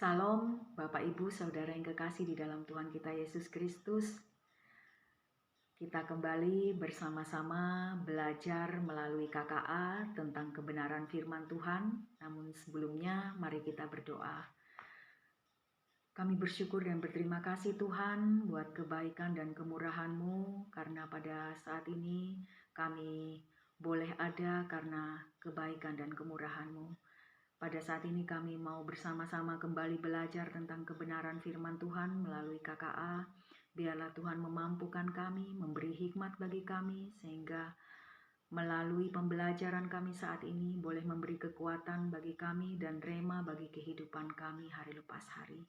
Salam Bapak Ibu Saudara yang kekasih di dalam Tuhan kita Yesus Kristus. Kita kembali bersama-sama belajar melalui KKA tentang kebenaran firman Tuhan. Namun sebelumnya mari kita berdoa. Kami bersyukur dan berterima kasih Tuhan buat kebaikan dan kemurahan-Mu, karena pada saat ini kami boleh ada karena kebaikan dan kemurahan-Mu. Pada saat ini kami mau bersama-sama kembali belajar tentang kebenaran firman Tuhan melalui KKA. Biarlah Tuhan memampukan kami, memberi hikmat bagi kami, sehingga melalui pembelajaran kami saat ini boleh memberi kekuatan bagi kami dan rema bagi kehidupan kami hari lepas hari.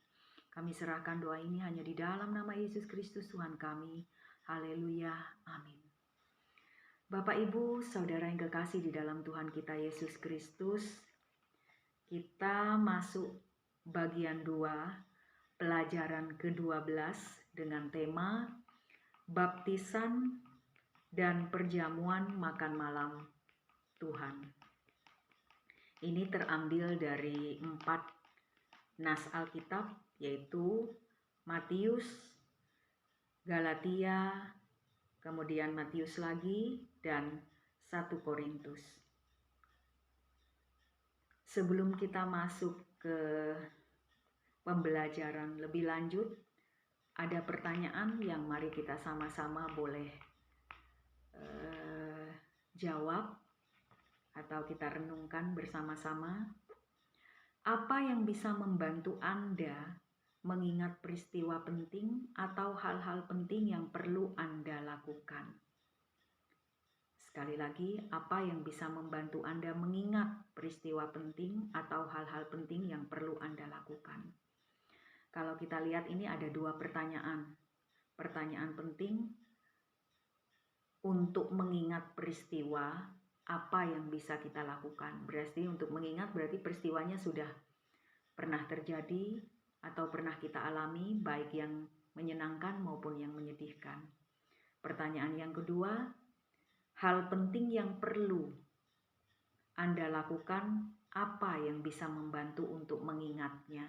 Kami serahkan doa ini hanya di dalam nama Yesus Kristus Tuhan kami. Haleluya, amin. Bapak Ibu, Saudara yang kekasih di dalam Tuhan kita Yesus Kristus, kita masuk bagian 2, pelajaran ke-12 dengan tema Baptisan dan Perjamuan Makan Malam Tuhan. Ini terambil dari 4 nas Alkitab, yaitu Matius, Galatia, kemudian Matius lagi, dan 1 Korintus. Sebelum kita masuk ke pembelajaran lebih lanjut, ada pertanyaan yang mari kita sama-sama boleh jawab atau kita renungkan bersama-sama. Apa yang bisa membantu Anda mengingat peristiwa penting atau hal-hal penting yang perlu Anda lakukan? Sekali lagi, apa yang bisa membantu Anda mengingat peristiwa penting atau hal-hal penting yang perlu Anda lakukan? Kalau kita lihat ini ada 2 pertanyaan. Pertanyaan penting, untuk mengingat peristiwa, apa yang bisa kita lakukan? Berarti untuk mengingat berarti peristiwanya sudah pernah terjadi atau pernah kita alami, baik yang menyenangkan maupun yang menyedihkan. Pertanyaan yang kedua, hal penting yang perlu Anda lakukan, apa yang bisa membantu untuk mengingatnya?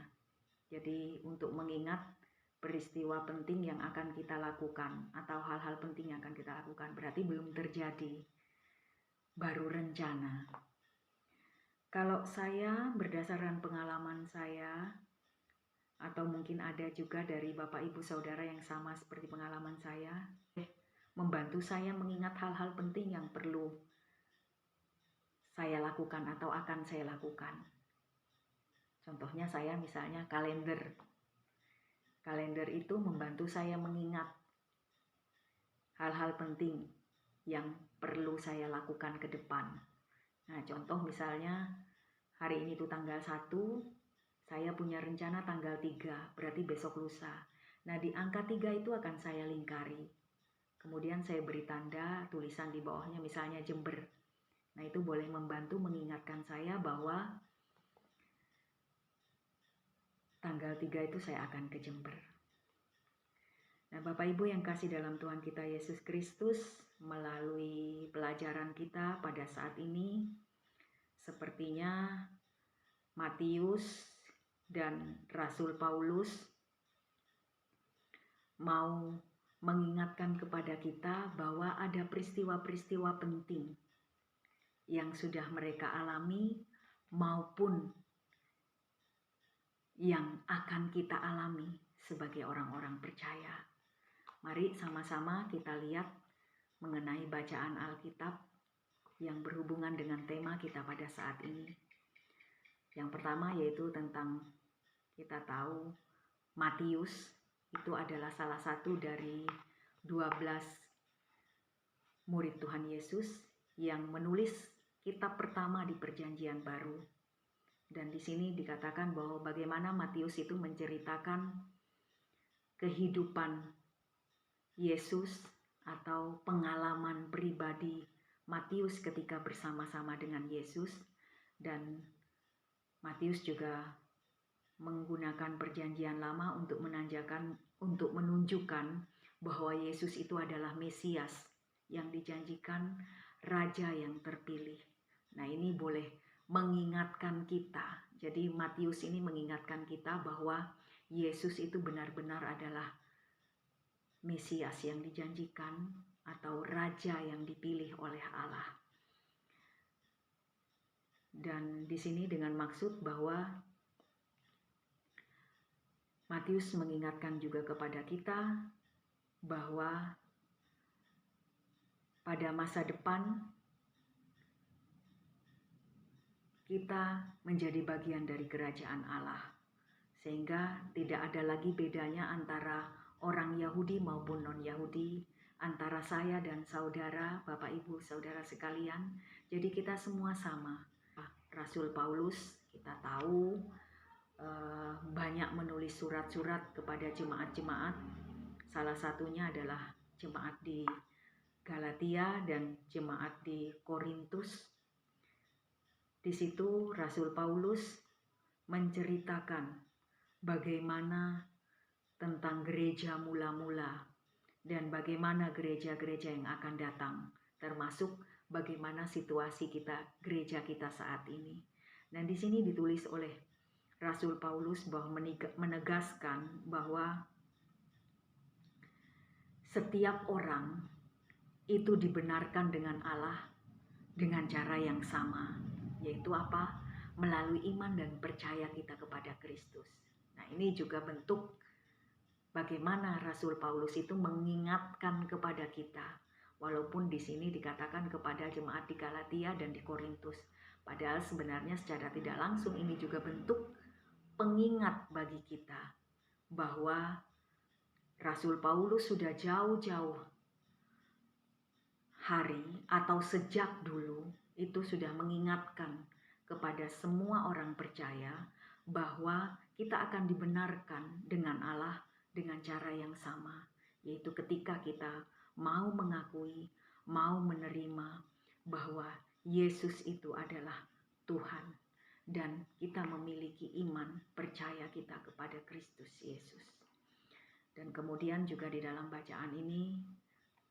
Jadi untuk mengingat peristiwa penting yang akan kita lakukan atau hal-hal penting yang akan kita lakukan, berarti belum terjadi, baru rencana. Kalau saya berdasarkan pengalaman saya, atau mungkin ada juga dari Bapak Ibu Saudara yang sama seperti pengalaman saya, membantu saya mengingat hal-hal penting yang perlu saya lakukan atau akan saya lakukan. Contohnya saya misalnya kalender. Kalender itu membantu saya mengingat hal-hal penting yang perlu saya lakukan ke depan. Nah, contoh misalnya hari ini tuh tanggal 1, saya punya rencana tanggal 3, berarti besok lusa. Nah, di angka 3 itu akan saya lingkari. Kemudian saya beri tanda tulisan di bawahnya misalnya Jember. Nah, itu boleh membantu mengingatkan saya bahwa tanggal 3 itu saya akan ke Jember. Nah, Bapak Ibu yang kasih dalam Tuhan kita Yesus Kristus, melalui pelajaran kita pada saat ini, sepertinya Matius dan Rasul Paulus mau mengingatkan kepada kita bahwa ada peristiwa-peristiwa penting yang sudah mereka alami maupun yang akan kita alami sebagai orang-orang percaya. Mari sama-sama kita lihat mengenai bacaan Alkitab yang berhubungan dengan tema kita pada saat ini. Yang pertama yaitu tentang, kita tahu Matius itu adalah salah satu dari 12 murid Tuhan Yesus yang menulis kitab pertama di Perjanjian Baru. Dan di sini dikatakan bahwa bagaimana Matius itu menceritakan kehidupan Yesus atau pengalaman pribadi Matius ketika bersama-sama dengan Yesus. Dan Matius juga menggunakan Perjanjian Lama untuk menunjukkan bahwa Yesus itu adalah Mesias yang dijanjikan, Raja yang terpilih. Nah, ini boleh mengingatkan kita. Jadi Matius ini mengingatkan kita bahwa Yesus itu benar-benar adalah Mesias yang dijanjikan atau Raja yang dipilih oleh Allah. Dan di sini dengan maksud bahwa Matius mengingatkan juga kepada kita bahwa pada masa depan kita menjadi bagian dari kerajaan Allah. Sehingga tidak ada lagi bedanya antara orang Yahudi maupun non-Yahudi, antara saya dan saudara, Bapak Ibu, saudara sekalian. Jadi kita semua sama. Rasul Paulus kita tahu banyak menulis surat-surat kepada jemaat-jemaat. Salah satunya adalah jemaat di Galatia dan jemaat di Korintus. Di situ Rasul Paulus menceritakan bagaimana tentang gereja mula-mula dan bagaimana gereja-gereja yang akan datang, termasuk bagaimana situasi gereja kita saat ini. Dan di sini ditulis oleh Rasul Paulus bahwa menegaskan bahwa setiap orang itu dibenarkan dengan Allah dengan cara yang sama, yaitu apa? Melalui iman dan percaya kita kepada Kristus. Nah, ini juga bentuk bagaimana Rasul Paulus itu mengingatkan kepada kita. Walaupun di sini dikatakan kepada jemaat di Galatia dan di Korintus. Padahal sebenarnya secara tidak langsung ini juga bentuk pengingat bagi kita bahwa Rasul Paulus sudah jauh-jauh hari atau sejak dulu itu sudah mengingatkan kepada semua orang percaya bahwa kita akan dibenarkan dengan Allah dengan cara yang sama, yaitu ketika kita mau mengakui, mau menerima bahwa Yesus itu adalah Tuhan dan kita memiliki iman percaya kita kepada Kristus Yesus. Dan kemudian juga di dalam bacaan ini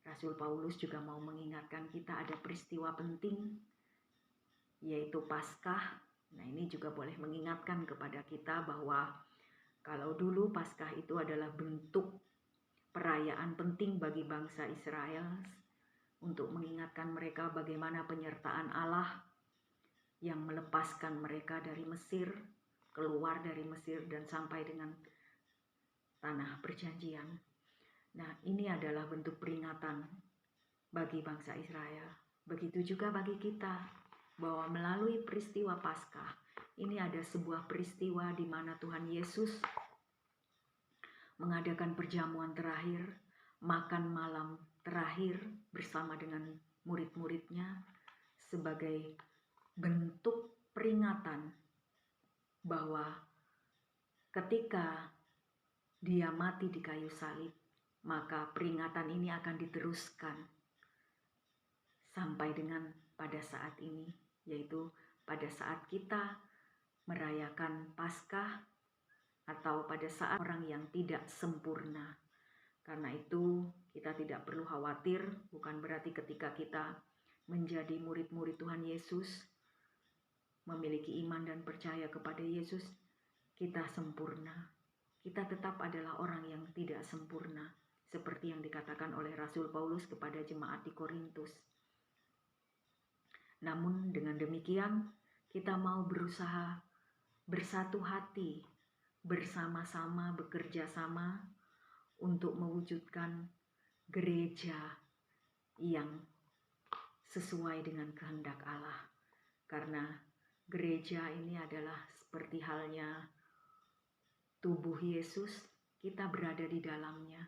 Rasul Paulus juga mau mengingatkan kita ada peristiwa penting yaitu Paskah. Nah, ini juga boleh mengingatkan kepada kita bahwa kalau dulu Paskah itu adalah bentuk perayaan penting bagi bangsa Israel untuk mengingatkan mereka bagaimana penyertaan Allah yang melepaskan mereka dari Mesir, keluar dari Mesir dan sampai dengan tanah perjanjian. Nah, ini adalah bentuk peringatan bagi bangsa Israel. Begitu juga bagi kita, bahwa melalui peristiwa Paskah, ini ada sebuah peristiwa di mana Tuhan Yesus mengadakan perjamuan terakhir, makan malam terakhir bersama dengan murid-muridnya sebagai bentuk peringatan bahwa ketika dia mati di kayu salib, maka peringatan ini akan diteruskan sampai dengan pada saat ini, yaitu pada saat kita merayakan Paskah atau pada saat orang yang tidak sempurna. Karena itu kita tidak perlu khawatir, bukan berarti ketika kita menjadi murid-murid Tuhan Yesus, memiliki iman dan percaya kepada Yesus, kita sempurna. Kita tetap adalah orang yang tidak sempurna, seperti yang dikatakan oleh Rasul Paulus kepada jemaat di Korintus. Namun dengan demikian, kita mau berusaha bersatu hati, bersama-sama bekerja sama untuk mewujudkan gereja yang sesuai dengan kehendak Allah. Karena gereja ini adalah seperti halnya tubuh Yesus, kita berada di dalamnya.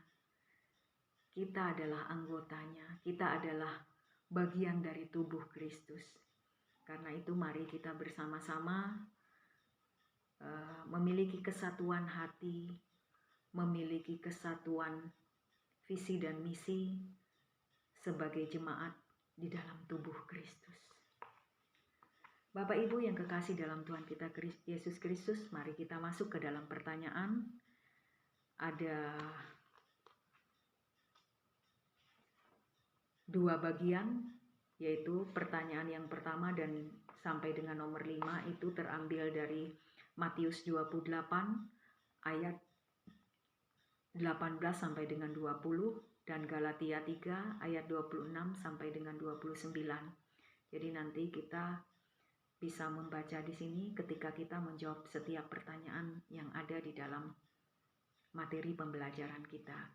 Kita adalah anggotanya, kita adalah bagian dari tubuh Kristus. Karena itu mari kita bersama-sama memiliki kesatuan hati, memiliki kesatuan visi dan misi sebagai jemaat di dalam tubuh Kristus. Bapak Ibu yang kekasih dalam Tuhan kita Yesus Kristus, mari kita masuk ke dalam pertanyaan. Ada 2 bagian, yaitu pertanyaan yang pertama dan sampai dengan nomor 5 itu terambil dari Matius 28 ayat 18 sampai dengan 20 dan Galatia 3 ayat 26 sampai dengan 29. Jadi nanti kita bisa membaca di sini ketika kita menjawab setiap pertanyaan yang ada di dalam materi pembelajaran kita.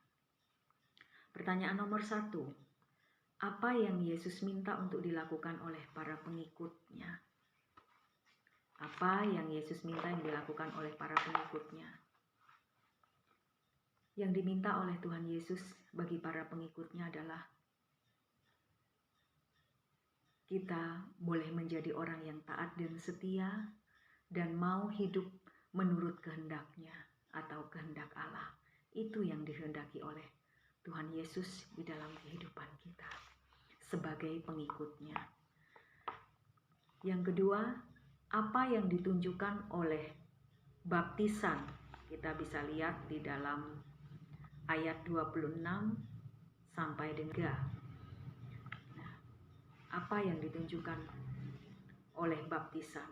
Pertanyaan nomor 1. Apa yang Yesus minta untuk dilakukan oleh para pengikutnya? Apa yang Yesus minta yang dilakukan oleh para pengikutnya? Yang diminta oleh Tuhan Yesus bagi para pengikutnya adalah kita boleh menjadi orang yang taat dan setia dan mau hidup menurut kehendaknya atau kehendak Allah. Itu yang dikehendaki oleh Tuhan Yesus di dalam kehidupan kita sebagai pengikutnya. Yang kedua, apa yang ditunjukkan oleh baptisan? Kita bisa lihat di dalam ayat 26 sampai dengan apa yang ditunjukkan oleh baptisan.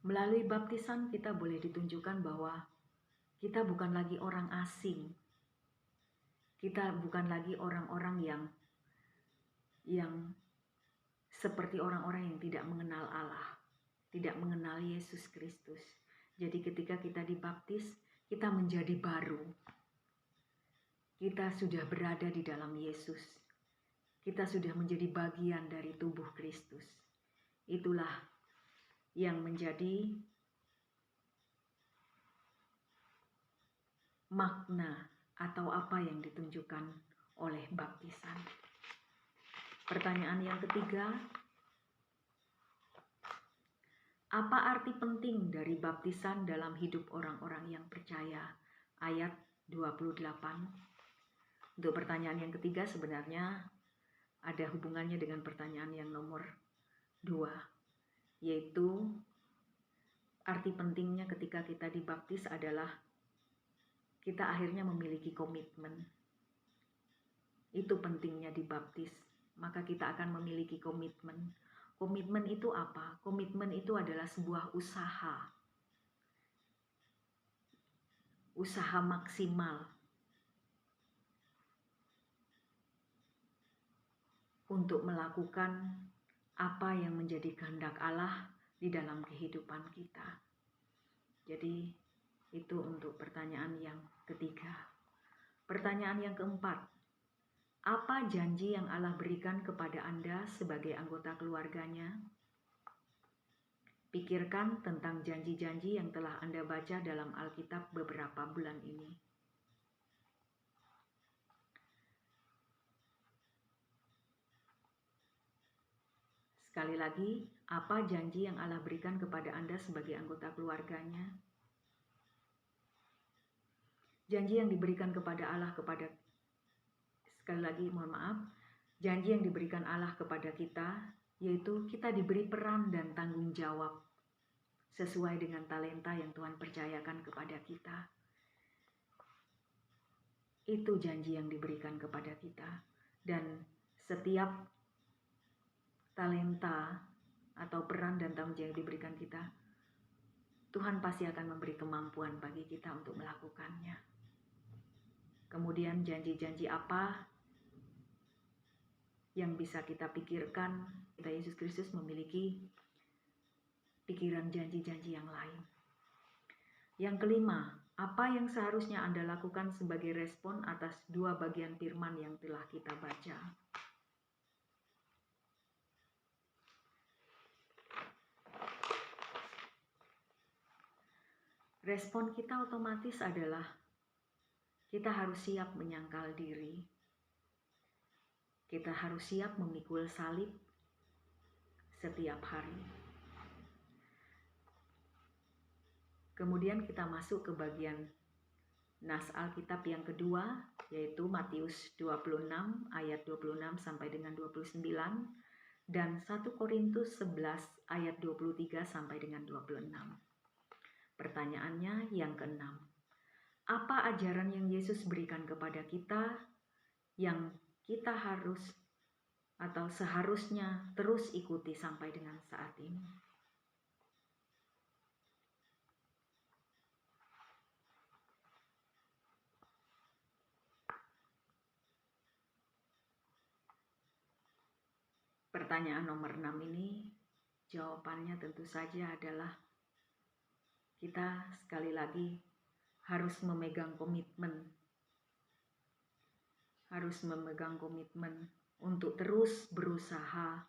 Melalui baptisan kita boleh ditunjukkan bahwa kita bukan lagi orang asing. Kita bukan lagi orang-orang yang seperti orang-orang yang tidak mengenal Allah, tidak mengenal Yesus Kristus. Jadi ketika kita dibaptis, kita menjadi baru. Kita sudah berada di dalam Yesus. Kita sudah menjadi bagian dari tubuh Kristus. Itulah yang menjadi makna atau apa yang ditunjukkan oleh baptisan. Pertanyaan yang ketiga, apa arti penting dari baptisan dalam hidup orang-orang yang percaya? Ayat 28. Untuk pertanyaan yang ketiga sebenarnya ada hubungannya dengan pertanyaan yang nomor 2, yaitu arti pentingnya ketika kita dibaptis adalah kita akhirnya memiliki komitmen. Itu pentingnya dibaptis, maka kita akan memiliki komitmen. Komitmen itu apa? Komitmen itu adalah sebuah usaha. Usaha maksimal untuk melakukan apa yang menjadi kehendak Allah di dalam kehidupan kita. Jadi itu untuk pertanyaan yang ketiga. Pertanyaan yang keempat, apa janji yang Allah berikan kepada Anda sebagai anggota keluarganya? Pikirkan tentang janji-janji yang telah Anda baca dalam Alkitab beberapa bulan ini. Sekali lagi, apa janji yang Allah berikan kepada Anda sebagai anggota keluarganya? Janji yang diberikan kepada Allah sekali lagi mohon maaf, janji yang diberikan Allah kepada kita, yaitu kita diberi peran dan tanggung jawab sesuai dengan talenta yang Tuhan percayakan kepada kita. Itu janji yang diberikan kepada kita. Dan setiap talenta atau peran dan tanggung jawab yang diberikan kita, Tuhan pasti akan memberi kemampuan bagi kita untuk melakukannya. Kemudian janji-janji apa yang bisa kita pikirkan? Kita Yesus Kristus memiliki pikiran janji-janji yang lain. Yang kelima, apa yang seharusnya Anda lakukan sebagai respon atas dua bagian firman yang telah kita baca? Respon kita otomatis adalah kita harus siap menyangkal diri. Kita harus siap memikul salib setiap hari. Kemudian kita masuk ke bagian nas Alkitab yang kedua, yaitu Matius 26 ayat 26 sampai dengan 29 dan 1 Korintus 11 ayat 23 sampai dengan 26. Pertanyaannya yang keenam, apa ajaran yang Yesus berikan kepada kita yang kita harus atau seharusnya terus ikuti sampai dengan saat ini? Pertanyaan nomor 6 ini jawabannya tentu saja adalah kita sekali lagi harus memegang komitmen untuk terus berusaha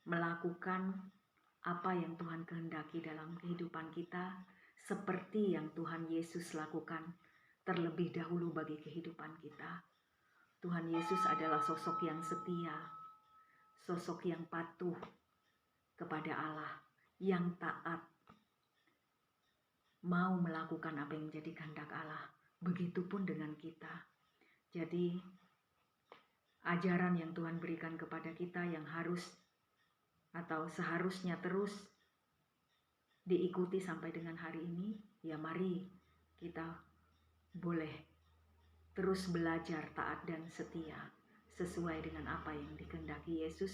melakukan apa yang Tuhan kehendaki dalam kehidupan kita, seperti yang Tuhan Yesus lakukan terlebih dahulu bagi kehidupan kita. Tuhan Yesus adalah sosok yang setia, sosok yang patuh kepada Allah, yang taat, mau melakukan apa yang menjadi kehendak Allah. Begitupun dengan kita. Jadi, ajaran yang Tuhan berikan kepada kita yang harus atau seharusnya terus diikuti sampai dengan hari ini, ya mari kita boleh terus belajar taat dan setia sesuai dengan apa yang dikehendaki Yesus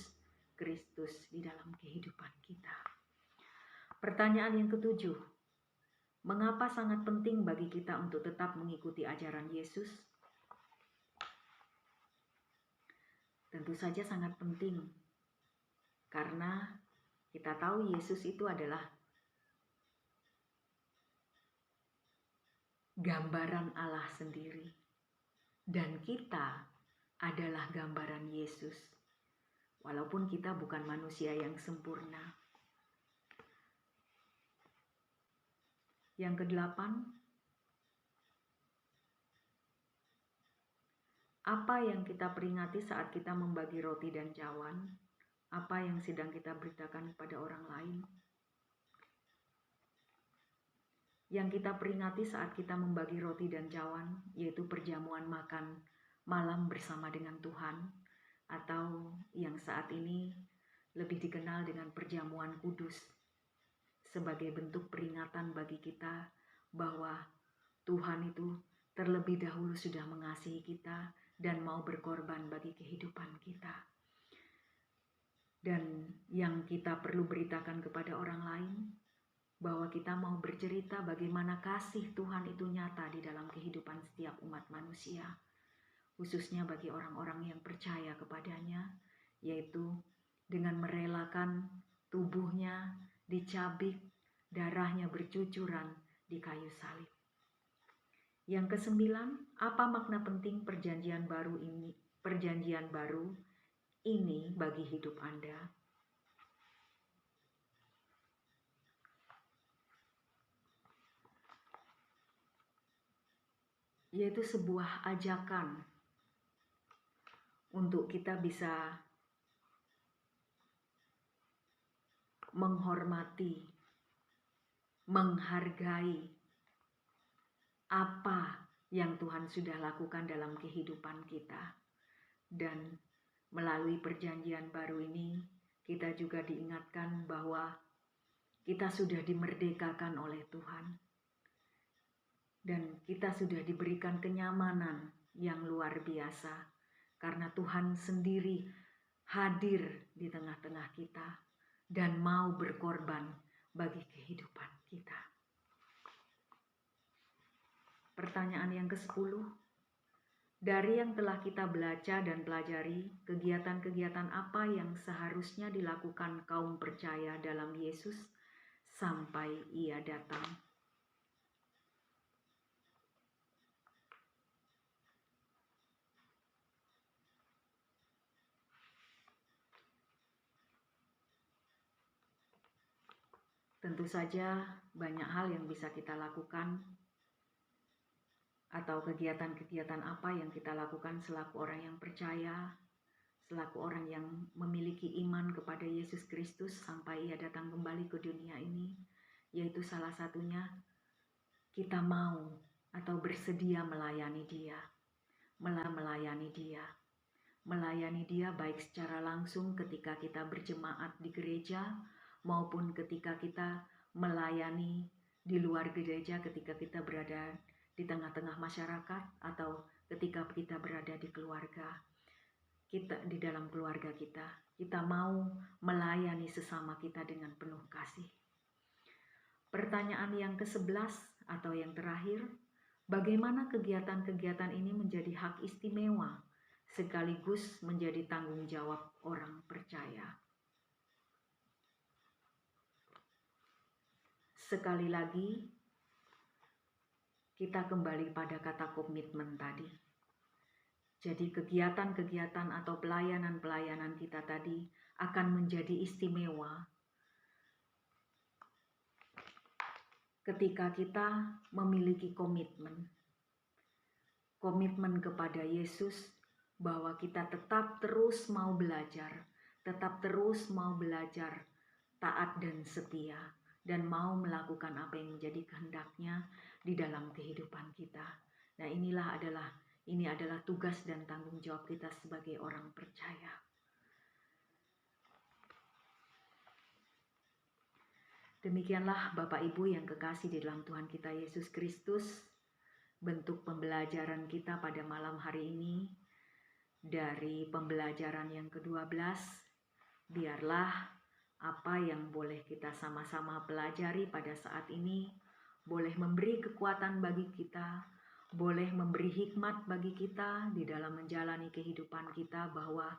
Kristus di dalam kehidupan kita. Pertanyaan yang ketujuh, mengapa sangat penting bagi kita untuk tetap mengikuti ajaran Yesus? Tentu saja sangat penting, karena kita tahu Yesus itu adalah gambaran Allah sendiri. Dan kita adalah gambaran Yesus. Walaupun kita bukan manusia yang sempurna. Yang kedelapan, apa yang kita peringati saat kita membagi roti dan cawan? Apa yang sedang kita beritakan kepada orang lain? Yang kita peringati saat kita membagi roti dan cawan, yaitu perjamuan makan malam bersama dengan Tuhan, atau yang saat ini lebih dikenal dengan perjamuan kudus, sebagai bentuk peringatan bagi kita bahwa Tuhan itu terlebih dahulu sudah mengasihi kita dan mau berkorban bagi kehidupan kita. Dan yang kita perlu beritakan kepada orang lain, bahwa kita mau bercerita bagaimana kasih Tuhan itu nyata di dalam kehidupan setiap umat manusia, khususnya bagi orang-orang yang percaya kepadanya, yaitu dengan merelakan tubuhnya dicabik, darahnya bercucuran di kayu salib. Yang kesembilan, apa makna penting perjanjian baru ini bagi hidup Anda? Yaitu sebuah ajakan untuk kita bisa menghormati, menghargai apa yang Tuhan sudah lakukan dalam kehidupan kita. Dan melalui perjanjian baru ini, kita juga diingatkan bahwa kita sudah dimerdekakan oleh Tuhan. Dan kita sudah diberikan kenyamanan yang luar biasa, karena Tuhan sendiri hadir di tengah-tengah kita dan mau berkorban bagi kehidupan kita. Pertanyaan yang ke-10, dari yang telah kita baca dan pelajari, kegiatan-kegiatan apa yang seharusnya dilakukan kaum percaya dalam Yesus sampai Ia datang? Tentu saja banyak hal yang bisa kita lakukan, atau kegiatan-kegiatan apa yang kita lakukan selaku orang yang percaya, selaku orang yang memiliki iman kepada Yesus Kristus sampai Ia datang kembali ke dunia ini, yaitu salah satunya kita mau atau bersedia melayani Dia, melayani Dia baik secara langsung ketika kita berjemaat di gereja, maupun ketika kita melayani di luar gereja, ketika kita berada di tengah-tengah masyarakat, atau ketika kita berada di keluarga kita, di dalam keluarga kita mau melayani sesama kita dengan penuh kasih. Pertanyaan yang ke-11 atau yang terakhir, bagaimana kegiatan-kegiatan ini menjadi hak istimewa sekaligus menjadi tanggung jawab orang percaya. Sekali lagi, kita kembali pada kata komitmen tadi. Jadi kegiatan-kegiatan atau pelayanan-pelayanan kita tadi akan menjadi istimewa ketika kita memiliki komitmen kepada Yesus bahwa kita tetap terus mau belajar, taat dan setia, dan mau melakukan apa yang menjadi kehendaknya di dalam kehidupan kita. Nah, ini adalah tugas dan tanggung jawab kita sebagai orang percaya. Demikianlah Bapak Ibu yang kekasih di dalam Tuhan kita Yesus Kristus, bentuk pembelajaran kita pada malam hari ini dari pembelajaran yang ke-12. Biarlah apa yang boleh kita sama-sama pelajari pada saat ini boleh memberi kekuatan bagi kita, boleh memberi hikmat bagi kita di dalam menjalani kehidupan kita, bahwa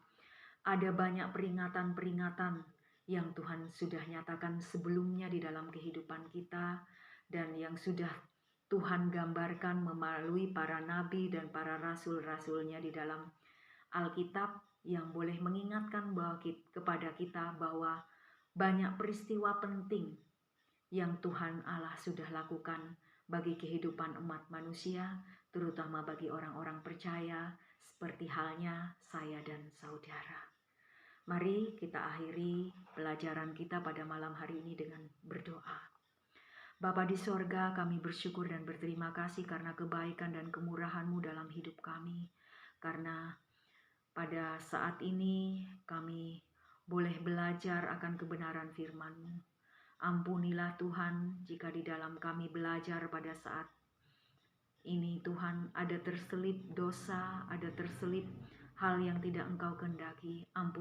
ada banyak peringatan-peringatan yang Tuhan sudah nyatakan sebelumnya di dalam kehidupan kita, dan yang sudah Tuhan gambarkan melalui para nabi dan para rasul-rasulnya di dalam Alkitab, yang boleh mengingatkan kepada kita bahwa banyak peristiwa penting yang Tuhan Allah sudah lakukan bagi kehidupan umat manusia, terutama bagi orang-orang percaya, seperti halnya saya dan saudara. Mari kita akhiri pelajaran kita pada malam hari ini dengan berdoa. Bapa di sorga, kami bersyukur dan berterima kasih karena kebaikan dan kemurahan-Mu dalam hidup kami. Karena pada saat ini kami boleh belajar akan kebenaran firman-Mu. Ampunilah Tuhan jika di dalam kami belajar pada saat ini Tuhan ada terselip dosa, ada terselip hal yang tidak Engkau kehendaki. Ampuni